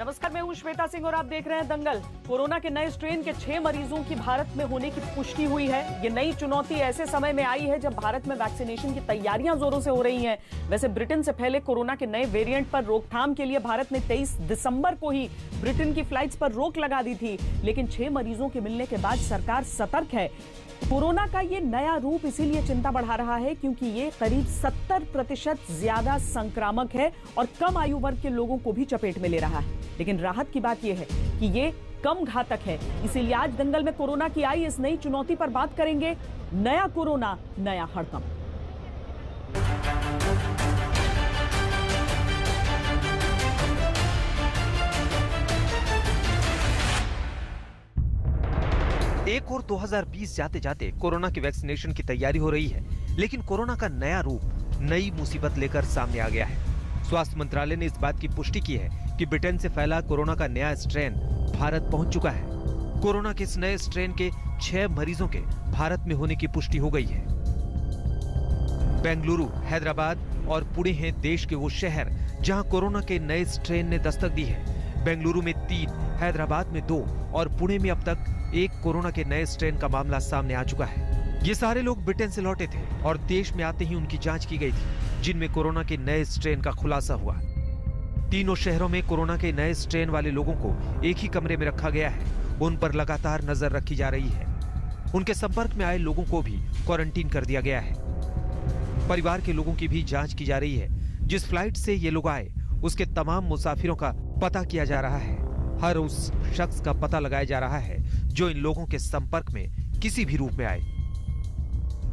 नमस्कार, मैं हूं श्वेता सिंह और आप देख रहे हैं दंगल। कोरोना के नए स्ट्रेन के 6 मरीजों की भारत में होने की पुष्टि हुई है। ये नई चुनौती ऐसे समय में आई है जब भारत में वैक्सीनेशन की तैयारियां जोरों से हो रही हैं। वैसे ब्रिटेन से पहले कोरोना के नए वेरिएंट पर रोकथाम के लिए भारत ने 23 दिसंबर को ही ब्रिटेन की फ्लाइट्स पर रोक लगा दी थी, लेकिन 6 मरीजों के मिलने के बाद सरकार सतर्क है। कोरोना का ये नया रूप इसीलिए चिंता बढ़ा रहा है क्योंकि ये करीब 70% ज्यादा संक्रामक है और कम आयु वर्ग के लोगों को भी चपेट में ले रहा है। लेकिन राहत की बात यह है कि ये कम घातक है। इसीलिए आज दंगल में कोरोना की आई इस नई चुनौती पर बात करेंगे। नया कोरोना, नया हड़कंप। एक और 2020 जाते जाते कोरोना की वैक्सीनेशन की तैयारी हो रही है, लेकिन कोरोना का नया रूप नई मुसीबत लेकर सामने आ गया है। स्वास्थ्य मंत्रालय ने इस बात की पुष्टि की है कि ब्रिटेन से फैला कोरोना का नया स्ट्रेन भारत पहुंच चुका है। कोरोना के इस नए स्ट्रेन के 6 मरीजों के भारत में होने की पुष्टि हो गई है। बेंगलुरु, हैदराबाद और पुणे हैं देश के वो शहर जहां कोरोना के नए स्ट्रेन ने दस्तक दी है। बेंगलुरु में 3, हैदराबाद में 2 और पुणे में अब तक 1 कोरोना के नए स्ट्रेन का मामला सामने आ चुका है। ये सारे लोग ब्रिटेन से लौटे थे और देश में आते ही उनकी जांच की गई थी, जिनमें कोरोना के नए स्ट्रेन का खुलासा हुआ। तीनों शहरों में कोरोना के नए स्ट्रेन वाले लोगों को एक ही कमरे में रखा गया है। उन पर लगातार नजर रखी जा रही है। उनके संपर्क में आए लोगों को भी क्वारंटीन कर दिया गया है। परिवार के लोगों की भी जांच की जा रही है। जिस फ्लाइट से ये लोग आए उसके तमाम मुसाफिरों का पता किया जा रहा है। हर उस शख्स का पता लगाया जा रहा है जो इन लोगों के संपर्क में किसी भी रूप में आए।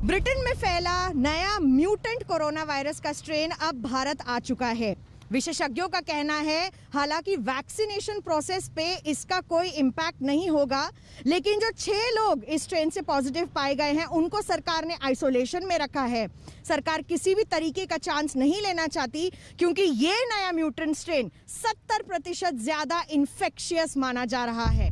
ब्रिटेन में फैला नया म्यूटेंट कोरोना वायरस का स्ट्रेन अब भारत आ चुका है। विशेषज्ञों का कहना है हालांकि वैक्सीनेशन प्रोसेस पे इसका कोई इम्पैक्ट नहीं होगा, लेकिन जो 6 लोग इस स्ट्रेन से पॉजिटिव पाए गए हैं उनको सरकार ने आइसोलेशन में रखा है। सरकार किसी भी तरीके का चांस नहीं लेना चाहती क्योंकि ये नया म्यूटेंट स्ट्रेन 70% ज्यादा इन्फेक्शियस माना जा रहा है।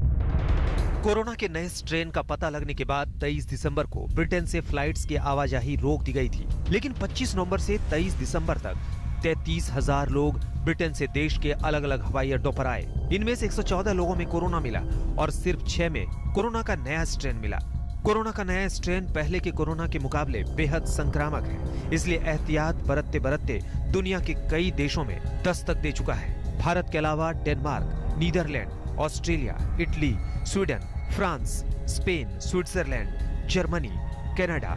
कोरोना के नए स्ट्रेन का पता लगने के बाद 23 दिसंबर को ब्रिटेन से फ्लाइट्स की आवाजाही रोक दी गई थी, लेकिन 25 नवंबर से 23 दिसंबर तक 33,000 लोग ब्रिटेन से देश के अलग अलग हवाई अड्डों पर आए। इनमें से 114 लोगों में कोरोना मिला और सिर्फ 6 में कोरोना का नया स्ट्रेन मिला। कोरोना का नया स्ट्रेन पहले के कोरोना के मुकाबले बेहद संक्रामक है, इसलिए एहतियात बरतते बरतते दुनिया के कई देशों में दस्तक दे चुका है। भारत के अलावा Denmark, Netherlands, Australia, Italy, Sweden, France, Spain, Switzerland, Germany, Canada,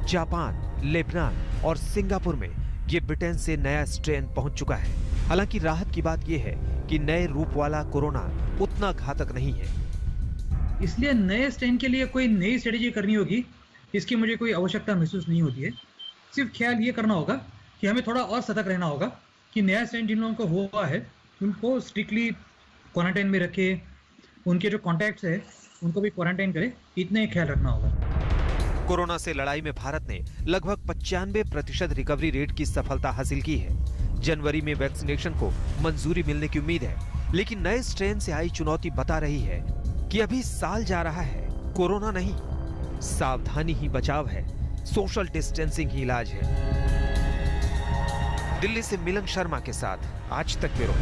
Japan, Lebanon और सिंगापुर में ये ब्रिटेन से नया स्ट्रेन पहुंच चुका है। हालांकि राहत की बात यह है कि नए रूप वाला कोरोना उतना घातक नहीं है। इसलिए नए स्ट्रेन के लिए कोई नई स्ट्रेटेजी करनी होगी, इसकी मुझे कोई आवश्यकता महसूस नहीं होती है। सिर्फ ख्याल ये करना होगा कि हमें थोड़ा और सतर्क रहना होगा कि नया स्ट्रेन जिन लोगों को हुआ है उनको स्ट्रिक्टली क्वारंटाइन में रखे, उनके जो कॉन्टैक्ट्स है उनको भी क्वारंटाइन करे, इतना ही ख्याल रखना होगा। कोरोना से लड़ाई में भारत ने लगभग 95% रिकवरी रेट की सफलता हासिल की है। जनवरी में वैक्सीनेशन को मंजूरी मिलने की उम्मीद है, लेकिन नए स्ट्रेन से आई चुनौती बता रही है कि अभी साल जा रहा है, कोरोना नहीं, सावधानी ही बचाव है, सोशल डिस्टेंसिंग ही इलाज है। दिल्ली से मिलन शर्मा के साथ आज तक ब्यूरो।